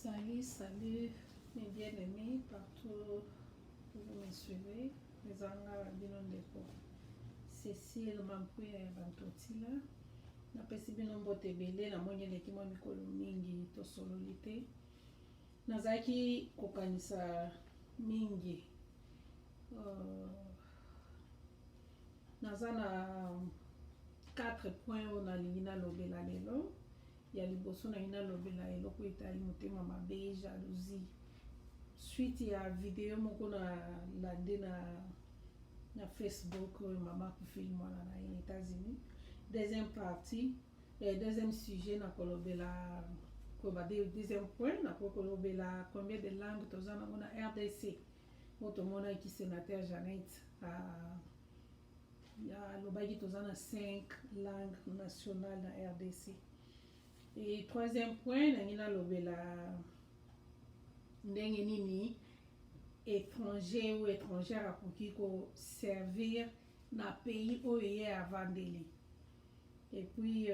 Salut mes bien-aimés partout où vous me suivez. Les Angara Binondeko. Cécile Mampuya Bantotila. Napesi bino mbote bele na mwenye lekimwa mikolo mingi to sololite. Nazaki kokanisa mingi. Nazana 4 points on a lina lobela lelo. Ya liboso na ina lobela eloko etali motema mabe jalousie suite ya video moko na lande na Facebook mama kufilm wana na États-Unis. Deuxième partie deuxième sujet na kolobela ko ba deuxième point na kolobela combien de langues tozana mona RDC moto mona ki sénateur Janet ya lobaki tozana 5 langues nationales na RDC. Et troisième point, nangina lobela ndenge nini étranger ou étrangère akoki ko servir na pays oye avandeli. Et puis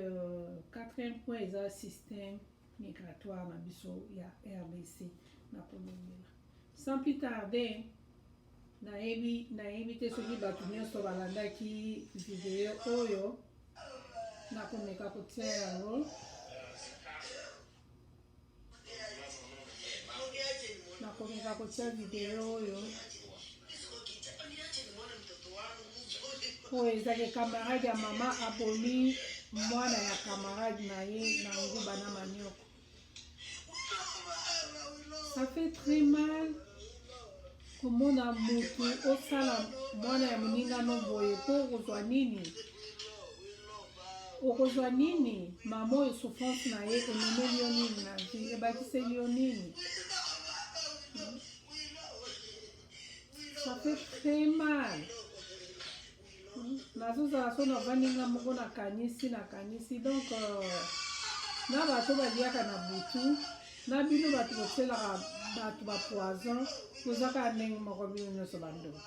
quatrième point eza système migratoire na biso ya RDC na kolobela. Sans plus tarder, nayebi te soki bato nyonso balandaki video oyo nakomeka kotia yango. Nakomeka kotia video oyo po ezali camarade ya mama aboli mwana ya camarade na ye na nguba na manioko. Ça fait très mal komona mutu osala mwana ya moninga no boye po okozwa nini mama oyo souffrance na ye ememeli yo nini na vie ebakiseli yo nini. Ça fait très mal. Nazozala so na vaninga moko na kanisi donc na bato baliaka na butu na bino bato botelaka bato ba poison kozaka ndenge moko bino nyonso bandoki.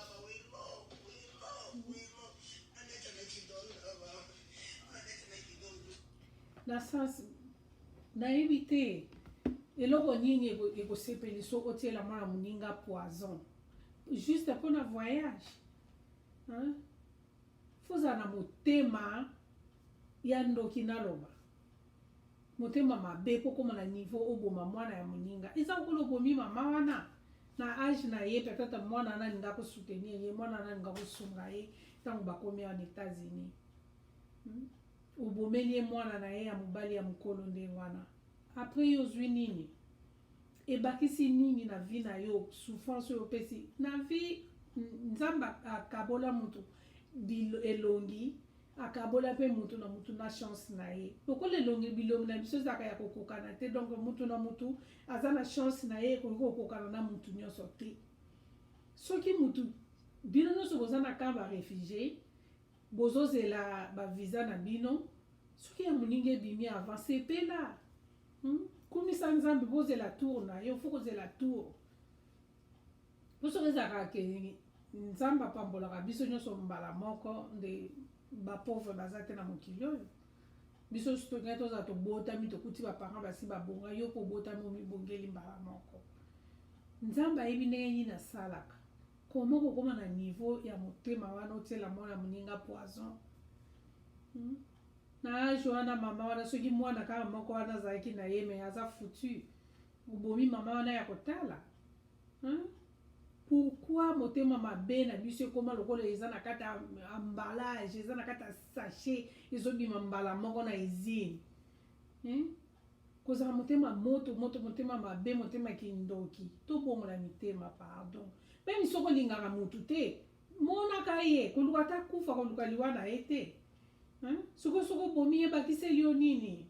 Na sens nayebi te eloko nini ekosepeli so otiela mwana moninga poison juste pour un voyage. Foza na motema ya ndoki naloba motema mabe po koma na niveau oboma mwana ya moninga eza okolo bomi mama wana na âge na ye peut-être mwana na ninga ko soutenir ye mwana na ninga ko sunga ye tango bakomi en États-Unis. Obomeli mwana na ye ya mobali ya mokolo nde wana après yo zwi nini ebakisi nini na vie na yo souffrance yo pesi na vie. Nzamba akabola mutu elongi akabola pe mutu na chance na ye lokola elongi bilongi na biso zaka ya kokokana te donc mutu na mutu aza na chance na ye kokokana na mutu nyonso te. Soki mutu bino nyonso boza na camp ba réfugié bozozela ba visa na bino soki ya moninga ebimi avance pe la kumisa nzambe bozela tour na yo faut kozela tour bosozaka ke nzamba pambolaka biso nyonso mbala moko nde bapauvre baza te na mokili oyo biso toza toza tobotami tokuti baparent basi babonga yo po botami omibongeli mbala moko. Nzamba ayebi ndenge nini asalaka komo kokoma na niveau ya motema wana otiela mwana moninga poison na age wana mama wana soki mwana kaka moko wana azalaki na ye me aza foutu obomi mama wana ya kotala. Pourquoi motema mabe na biso ekoma lokola eza na kata emballage eza na kata sachet ezobima mbala moko na ezini kozala motema moto motema mabe motema kindoki tobongola mitema pardon meme soko lingaka mutu te monaka ye koluka ta kufa koluka liwa na ye te soko bomi ebakiseli yo nini.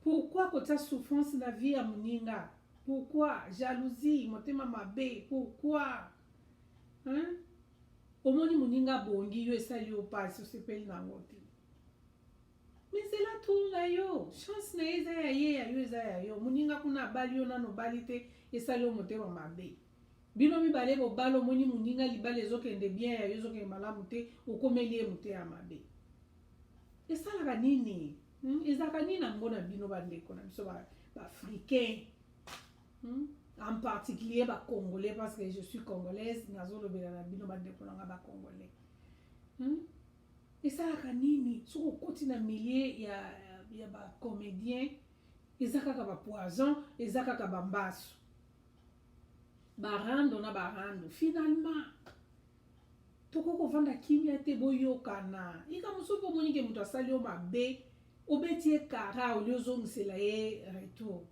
Pourquoi kotia souffrance na vie ya moninga? Pourquoi jalousie motema mabe? Pourquoi omoni moninga bongi yo esali yo pasi osepeli nango te. Mais c'est la tour na yo chance na eza ya ye ya yo eza ya yo moninga kuna bali yo nano bali te esali yo motema mabe. Bino mibale bobalo omoni moninga libale ezokende bien ya yo ezokende malamu te okomeli ye motema mabe. Esalaka nini? Ezalaka nini nango na bino bandeko na biso ba africain En particulier ba congolais parce que je suis congolaise nazolo bela na bino ba ndeko na ba congolais. Et ça la nini so okoti na milieu ya ba comédien ezaka ka ba poison ezaka ka ba mbaso barando na barando finalement toko kovanda kimia te boyokana ika musupo monike mutu asali o mabe obeti ekara oliozongisela ye retour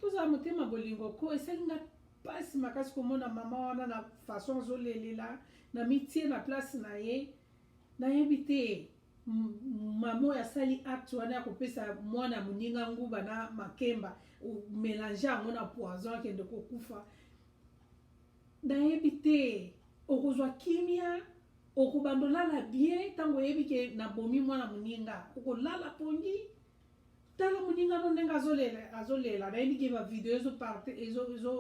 tozala motema bolingo ko esalinga mpasi makasi komona mama wana na façon azolelela na mitie na place na ye nayebi te mama oyo asali acte wana ya kopesa mwana moninga nguba na makemba mélange yango na poison akende kokufa nayebi te okozwa kimia okobanda olala bien ntango oyebi ke nabomi mwana moninga okolala pongi tala moninga no ndenge azolela nayebi ke bavideo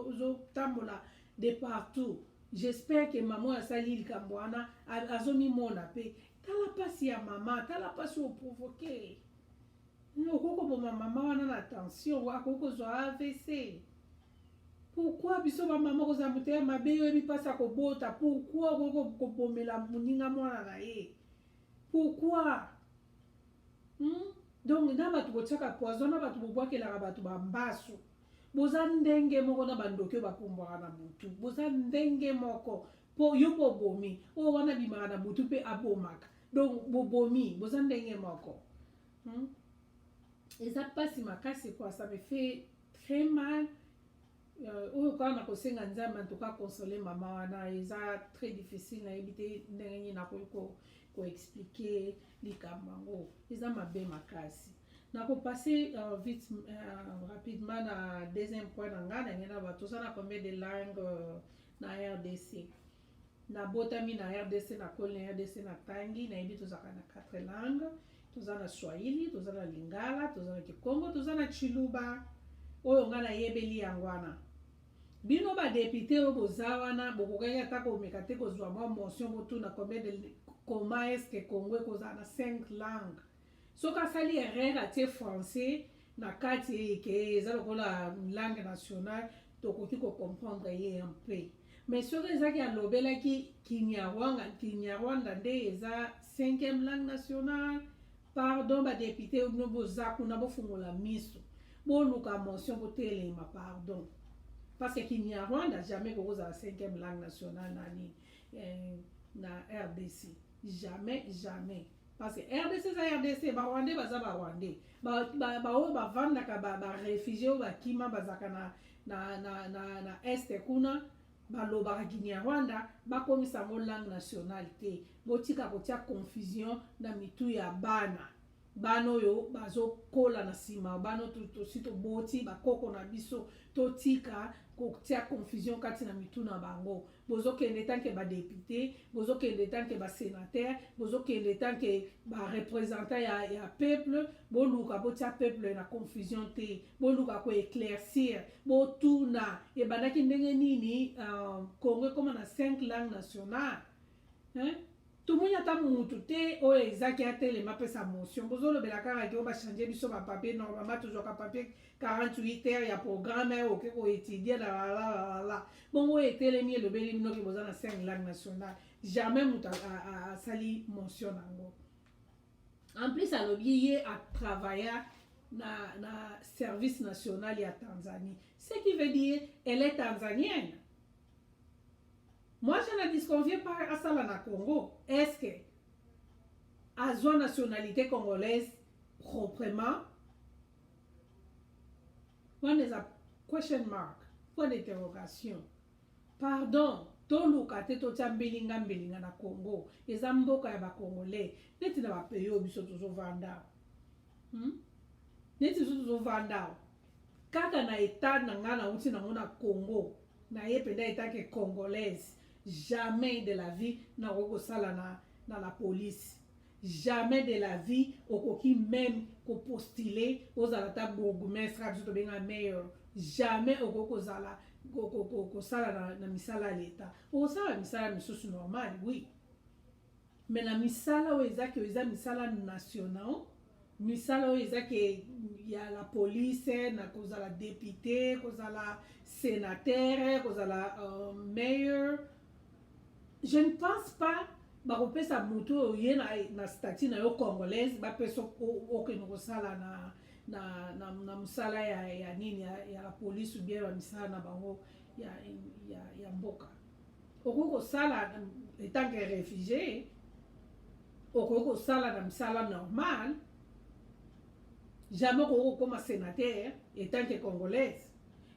ezotambola de partout. J'espère que mama oyo asali likambo wana azomimona mpe tala mpasi ya mama tala mpasi oprovoke okokoboma mama wana na tension akokozwa AVC. Pourquoi biso ba mama kozala motema mabe oyebi mpasi akobota pourquoi okokobomela moninga mwana na ye pourquoi donc na bato botiaka poison na bato bobwakelaka bato bambaso boza ndenge moko na bandoki oyo bapumbwaka na butu boza ndenge moko po yo mpo bomi oyo wana bimaka na butu mpe abomaka donc bobomi boza ndenge moko eza mpasi makasi kwa ça me fait très mal oyo kaka na kosenga nzambe en tout cas consoler mama wana eza très difficile nayebi te ndenge nini nakoki koexplike likambo yango eza mabe makasi nakopase vite rapidement na deuxième point na nga nange na bato toza na combien de langue na RDC nabotami na RDC nakoli na RDC na tangi nayebi tozalaka na 4 langue toza na Swahili toza na Lingala toza na Kikongo toza na Chiluba oyo nga nayebeli yango wana bino badepute oyo boza wana bokokaki ata komeka te kozwa mwa motion botuna comment est-ce que Congo ekozala na 5 langue soki asali erreur atie français na kati ke eza lokola langue nationale tokoki kocomprendre ye un peu mais soki ezaki alobelaki Kinyarwanda nde eza 5e langue nationale pardon badepute oyo boza kuna bofungola miso boluka motion botelema pardon parce que Kinyarwanda jamais kokozala 5e langue nationale na RDC jamais parce que RDC eza RDC barwandais baza barwandais baoyo bavandaka barefugie oyo bakima bazalaka na este kuna balobaka Kinyarwanda bakomisa yango langue nationale te botika kotia confusion na mitu ya bana oyo bazokola na nsima bana tosi toboti bakoko na biso totika kotia confusion kati na mitu na bango bozokende tanke badepute bozokende tanke basénateur bozokende tanke barepresentant ya peuple boluka botia peuple na confusion te boluka koéclaircir botuna ebandaki ndenge nini Congo ekoma na 5 langue nationale tomoni ata mutu te oyo ezaki atelema apesa motion bozolobela kaka ke oyo bachange biso bapapier normalement tozwaka papier 48 heures ya programme oke koétudie na lalala bongo oyo etelemi elobeli binoki boza na 5 langue nationale jamais mutu asali motion nango en plus alobi ye atravailla na service national ya Tanzanie ce qui veut dire elle est tanzanienne. Moi, je ne disconviens pas à ça dans le Congo. Est-ce que à la nationalité congolaise proprement? Point de question mark, point d'interrogation. Pardon, toluka te totia mbelinga na Congo. Eza mboka ya ba Congolais. Neti na ba pays oyo biso tozovanda. Neti tozovanda. Kaka na état na nga na uti na ngona Congo. Na ye penda état ke congolaise. Jamais de la vie na okosala na la police. Jamais de la vie okoki même ko postuler ozala ta bourgmestre biso tobenga mayor. Jamais okokozala kosala na misala ya l'État. Okosala misala misusu normal, oui. Mais na misala oyo eza misala national misala oyo eza ke ya la police na kozala député kozala sénateur kozala mayor. Je ne pense pas bakopesa moto oyo ye na statut na yo congolaise bapesa okende kosala na mosala ya nini ya la police ou bien bamisala na bango ya mboka. Okoki kosala etant que réfugié, okoki kosala na misala normal. Jamais okoki kokoma sénateur etant que congolaise.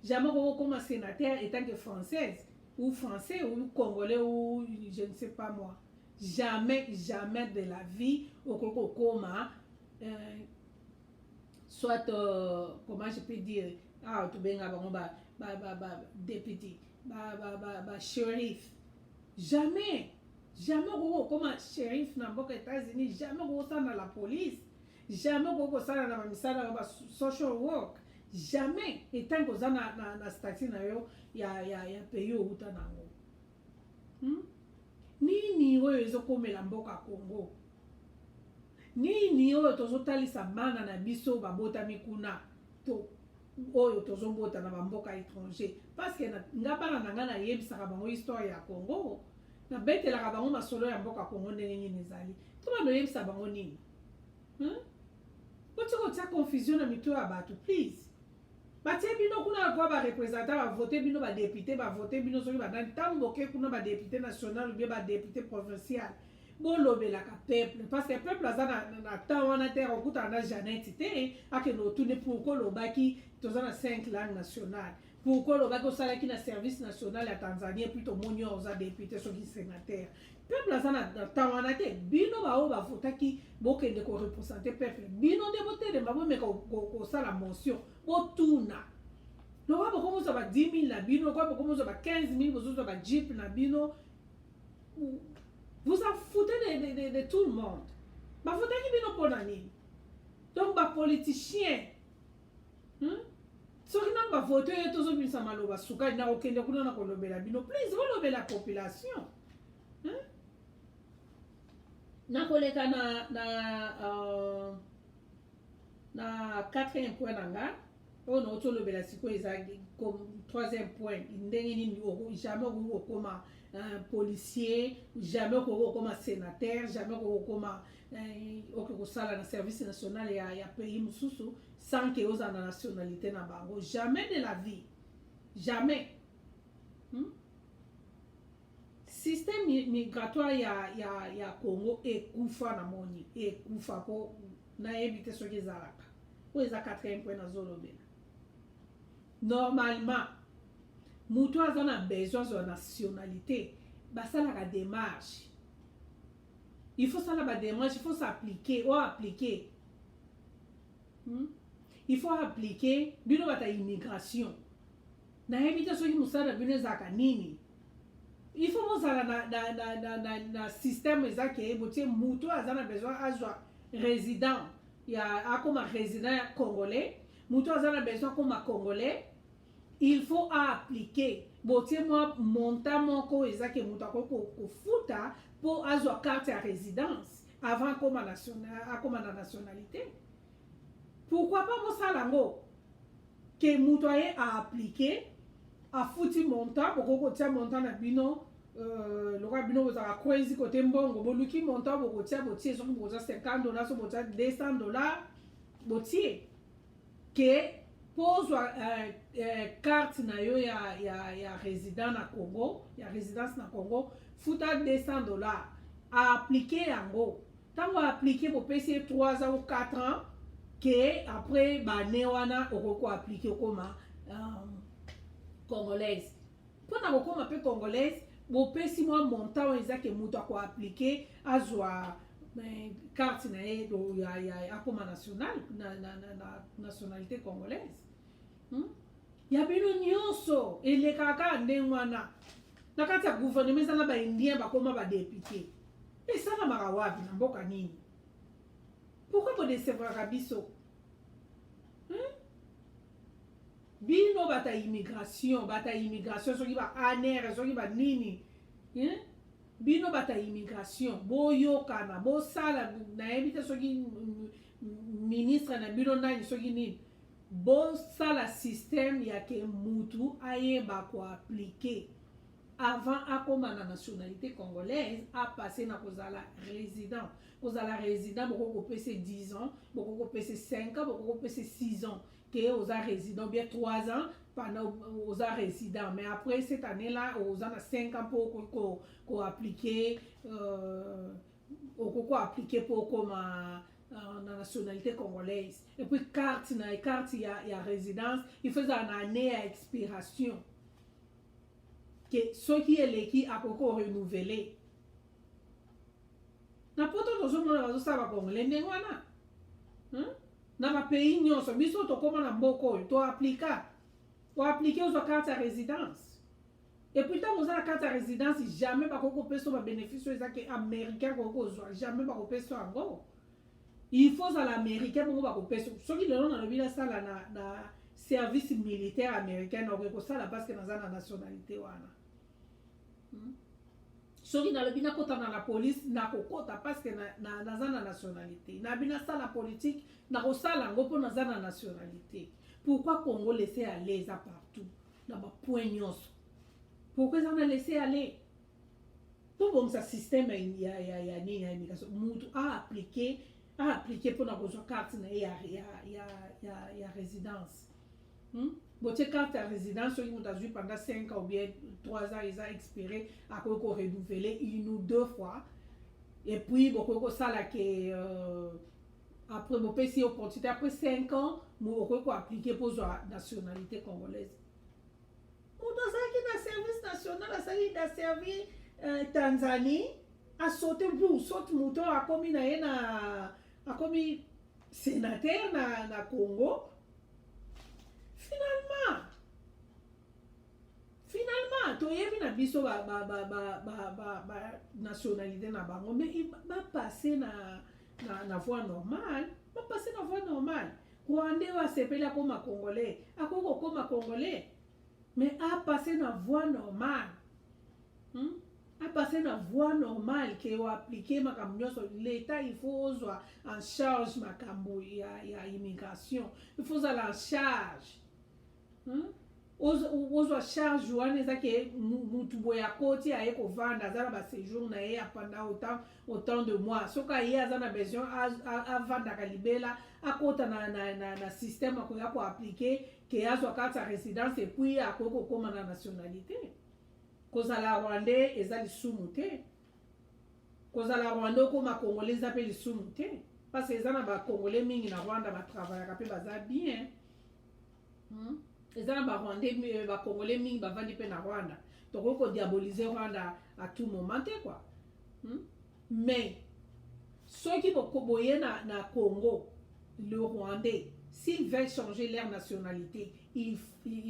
Jamais okoki kokoma sénateur etant que française ou français ou congolais ou je ne sais pas moi. Jamais de la vie okoki kokoma soit comment je peux dire tobenga bango député shérif. Jamais okoki kokoma shérif na mboka États-Unis. Jamais okoki kosala na la police. Jamais okoki kosala na bamisala na social work. Jamais etant koza na statut na yo ya pays outa nango. Nini oyo ezokomela mboka Congo? Nini oyo tozotalisa bana na biso babotami kuna to oyo tozobota na bamboka étranger? Parce que nga bana na nga nayebisaka bango histoire ya Congo, nabetelaka bango masolo ya mboka Congo ndenge nini ezali. To bana oyebisa bango nini? Oti kotia confusion na mito ya bato, please. Batie bino kuna kwa ba représenter ba voter bino ba député ba voter bino soki ba dan tango ke kuna ba député national ou bien ba député provincial. Bon lobelaka peuple parce que peuple aza na temps wana terre okuta na Jeannette te ake no tourner pour ko lobaki toza na 5 langues nationales. Pour ko lobaki osalaki na service national ya Tanzanie puis to monyo oza député soki sénateur. Peuple aza na temps wana te bino ba o ba votaki bokende ko représenter peuple. Bino de bote de mabo me ko sala motion. Otuna. No kwa boko mozo ba 10 000 na bino, kwa boko mozo ba 15 000, bozo ba jeep na bino. Vous en foutez de tout le monde. Ba foutez ki bino pona nini. Donc ba politicien. Soki na ba vote tozo bisa maloba suka na okende kuna na kolobela bino. Please volobela population. Na koleka na 4e point nanga. On a autre le belasiko comme 3e point ndenge nini jamais okoma policier, jamais okoma sénateur, jamais okoma okosala na service national ya pays mususu sans que oza na nationalité na bango. Jamais de la vie. Jamais. Système migratoire ya Congo ekufa na moni ekufa po na ebite soki ezalaka. O eza 4e point na zolobela. Normalement, mutu aza na besoin de nationalité, basalaka démarche. Il faut ça la démarche, il faut s'appliquer ou appliquer. Il faut appliquer bino bata immigration. Na ebita soki musala bino ezaka nini. Il faut mosala na système ezake botie mutu aza na besoin azwa résident ya akoma résident congolais. Mutu azana besoin comme congolais, il faut appliquer. Botie moi montant moko ezake mutu ko futa pour azwa carte à résidence avant comme na nationalité. Pourquoi pas mosalango que mutu aye a appliquer a futi montant boko tia montant na bino loka bino bozaka crazy côté mbongo boluki montant boko tia botie so boza $50 so boza $200 botie que pose carte na yo ya résident na Congo, ya résidence na Congo, futa $200 a appliquer yango. Tango appliquer pour payer 3 ans ou 4 ans que après bané wana okoko appliquer comme congolaise. Pona okoma pe congolaise, bo pesi moi montant ezake muto ko appliquer azwa carte na ya akoma national na nationalité congolaise. Ya bino nyonso elekaka ndenge wana na kati ya gouvernement na ba indien bakoma ba député. Et ça na marawabi na mboka nini? Pourquoi vous décevrez biso? Bino bata immigration soki ba ANR soki ba nini? Bino bata immigration boyokana bosala na ebite soki ministre na bino nani soki nini bosala système ya ke mutu ayeba koaplike avant akoma na nationalité congolaise apase na kozala résident. Kozala résident boko kopese 10 ans, boko kopese 5 ans, boko kopese 6 ans que oza résident bien 3 ans pendant oza résident, mais après cette année là oza na 5 ans pour ko appliquer ko appliquer pour comme na nationalité congolaise. Et puis carte il y a résidence, il faut une année à expiration que ceux qui est l'équipe a encore renouvelé. N'importe où dans le monde ça va congolais ndengwana. Na ma pays nyonso biso to koma na mboko to appliquer aux cartes à résidence. Et puis tant vous avez la carte à résidence jamais pas qu'on peut sur bénéfice les américains qu'on jamais pas qu'on peut sur encore. Il faut à l'américain pour qu'on peut sur ce qui le nom dans le village ça na service militaire américain donc que ça la parce que dans la nationalité wana. Ce qui dans le bina kota dans la police na kokota parce que na la nationalité. Na bina ça la politique na ko sala ngo pour na la nationalité. Pourquoi Congo laisser aller ça partout dans ma point nyonso? Pourquoi ça on a laissé aller? Pour bon ça système il y a ni immigration mutu a appliqué pour na ko carte na il y a résidence. Votre carte à résidence, si vous avez pendant 5 ans ou bien 3 ans, ils ont expiré, à quoi qu'on renouvelé 1 ou 2 fois. Et puis, beaucoup ça là que après mon PC opportunité après 5 ans, moi qu'on appliquer pour la nationalité congolaise. Moi dans ça qui est service national, ça il a servi Tanzanie a sauté pour saute mouton a commis sénateur na Congo. Finalement, tu yebi na biso ba nationalité na bango, mais il va passer na voie normale, Rwandais va s'appeler comme Congolais, comme Congolais, mais a passé na voie normale. A passé na voie normale que o appliquer makambo l'État il faut avoir en charge makambo ya immigration, il faut avoir en charge. Ozo charge wana ezake mutu boya koti aye kovanda azala ba séjour na ye pendant autant de mois soka ye azana besoin avanda kalibela akota na système akoya ko appliquer que azo carte résidence et puis akoko koma na nationalité kozala rwandais ezali sumuté kozala rwandais koma congolais appelle sumuté parce que ezana ba congolais mingi na Rwanda ba travailler kapé baza bien. Ezana ba Rwandais ba Congolais mingi ba vandi pe na Rwanda. Donc on diaboliser Rwanda à tout moment quoi. Mais ceux qui vont boyer na Congo, le Rwandais, s'ils veulent changer leur nationalité, il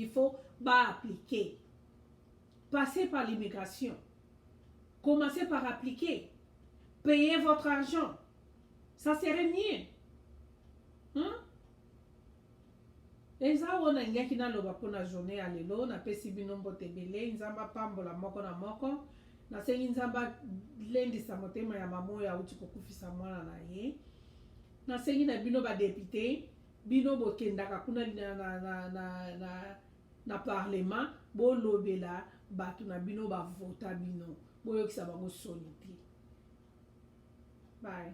faut appliquer. Passer par l'immigration. Commencez par appliquer. Payez votre argent. Ça serait mieux. Eza wana ngaki na loba pona journée ya lelo na pesi bino mbote bele nzamba pambola moko na moko na sengi nzamba lendisa motema ya mamo ya uti kokufisa mwana na ye na sengi na bino ba député bino bokendaka kuna na parlement bolobela batu na bino ba vota bino boyokisa bango soliti. Bye.